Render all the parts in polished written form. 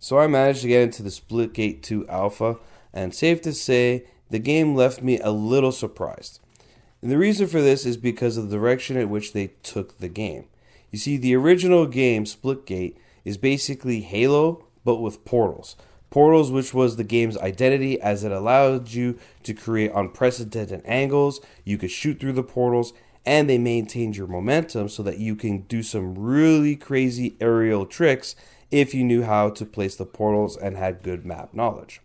So I managed to get into the Splitgate 2 alpha, and safe to say, the game left me a little surprised. And the reason for this is because of the direction at which they took the game. You see, the original game, Splitgate, is basically Halo, but with portals. Portals, which was the game's identity, as it allowed you to create unprecedented angles, you could shoot through the portals, and they maintained your momentum so that you can do some really crazy aerial tricks if you knew how to place the portals and had good map knowledge.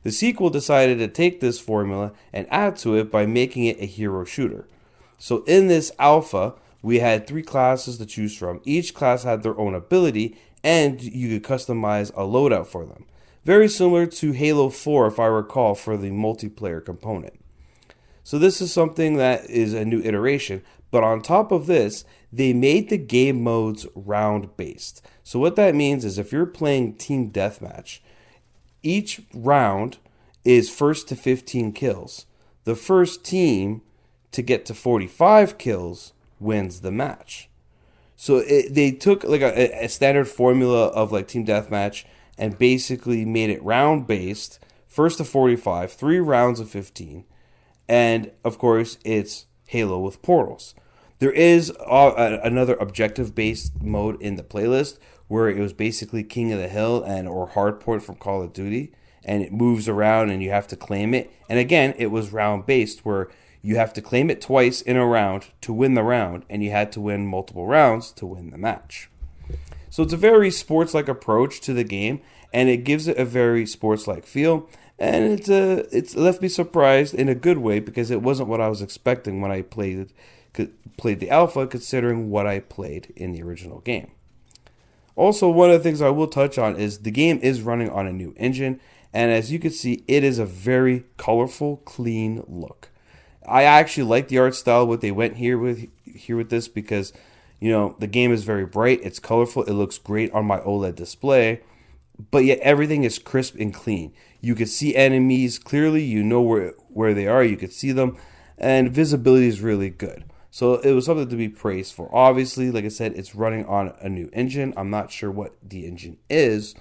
The sequel decided to take this formula and add to it by making it a hero shooter. So in this alpha, we had 3 classes to choose from. Each class had their own ability, and you could customize a loadout for them. Very similar to Halo 4, if I recall, for the multiplayer component. So this is something that is a new iteration, but on top of this, they made the game modes round based. So what that means is if you're playing team deathmatch, each round is first to 15 kills. The first team to get to 45 kills wins the match. So they took like a standard formula of like team deathmatch and basically made it round based, first to 45, 3 rounds of 15. And of course, it's Halo with portals. There is another objective-based mode in the playlist where it was basically King of the Hill and or Hardpoint from Call of Duty, and it moves around and you have to claim it. And again, it was round-based where you have to claim it twice in a round to win the round, and you had to win multiple rounds to win the match. So it's a very sports-like approach to the game, and it gives it a very sports-like feel. And it's left me surprised in a good way because it wasn't what I was expecting when I played the alpha, considering what I played in the original game. Also, one of the things I will touch on is the game is running on a new engine, and as you can see, it is a very colorful, clean look. I actually like the art style what they went here with this because the game is very bright, it's colorful, it looks great on my OLED display. But yet everything is crisp and clean. You can see enemies clearly. You know where they are. You can see them. And visibility is really good. So it was something to be praised for. Obviously, like I said, it's running on a new engine. I'm not sure what the engine is.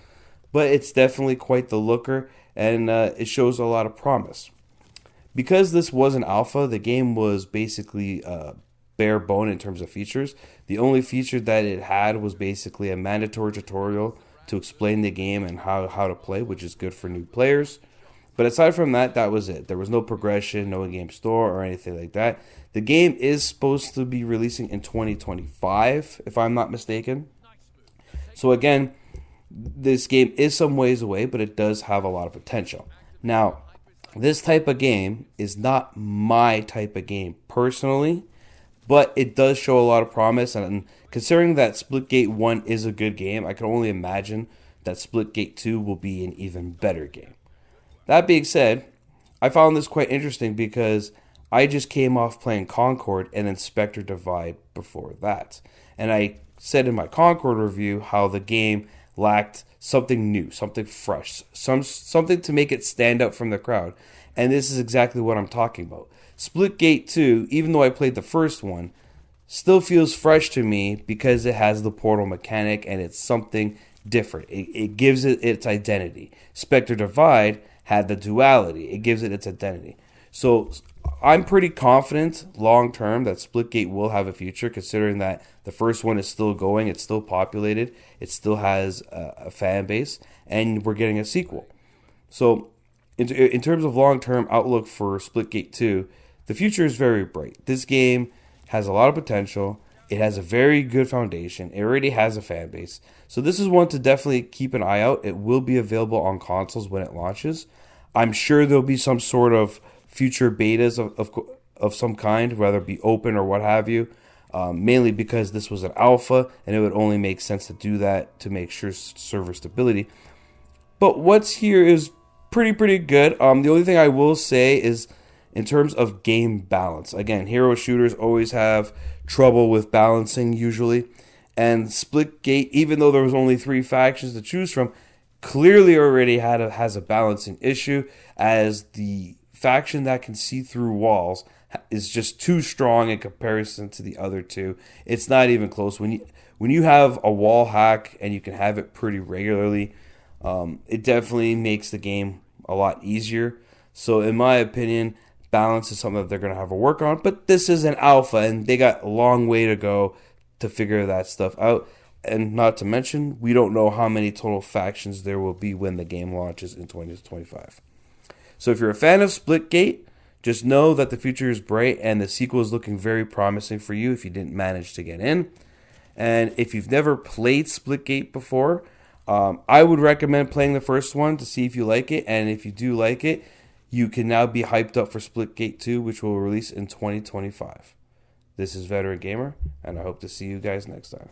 But it's definitely quite the looker. And it shows a lot of promise. Because this was an alpha, the game was basically bare bone in terms of features. The only feature that it had was basically a mandatory tutorial to explain the game and how to play, which is good for new players. But aside from that, that was it. There was no progression, no in-game store, or anything like that. The game is supposed to be releasing in 2025, if I'm not mistaken. So again, this game is some ways away, but it does have a lot of potential. Now, this type of game is not my type of game personally, but it does show a lot of promise, and considering that Splitgate 1 is a good game, I can only imagine that Splitgate 2 will be an even better game. That being said, I found this quite interesting because I just came off playing Concord and then Spectre Divide before that. And I said in my Concord review how the game lacked something new, something fresh, something to make it stand out from the crowd. And this is exactly what I'm talking about. Splitgate 2, even though I played the first one, still feels fresh to me because it has the portal mechanic and it's something different. It gives it its identity. Spectre Divide had the duality. It gives it its identity. So I'm pretty confident long term that Splitgate will have a future, considering that the first one is still going, it's still populated, it still has a fan base, and we're getting a sequel. So in terms of long term outlook for Splitgate 2, the future is very bright. This game has a lot of potential. It has a very good foundation. It already has a fan base. So this is one to definitely keep an eye out. It will be available on consoles when it launches. I'm sure there'll be some sort of future betas of some kind, whether it be open or what have you, mainly because this was an alpha and it would only make sense to do that to make sure server stability. But what's here is pretty good. The only thing I will say is in terms of game balance. Again, hero shooters always have trouble with balancing usually. And Splitgate, even though there was only 3 factions to choose from, clearly already has a balancing issue, as the faction that can see through walls is just too strong in comparison to the other 2. It's not even close. When you have a wall hack and you can have it pretty regularly, It definitely makes the game a lot easier. So in my opinion, balance is something that they're going to have to work on. But this is an alpha, and they got a long way to go to figure that stuff out. And not to mention, we don't know how many total factions there will be when the game launches in 2025. So if you're a fan of Splitgate, just know that the future is bright and the sequel is looking very promising for you if you didn't manage to get in. And if you've never played Splitgate before, I would recommend playing the first one to see if you like it. And if you do like it, you can now be hyped up for Splitgate 2, which will release in 2025. This is Veteran Gamer, and I hope to see you guys next time.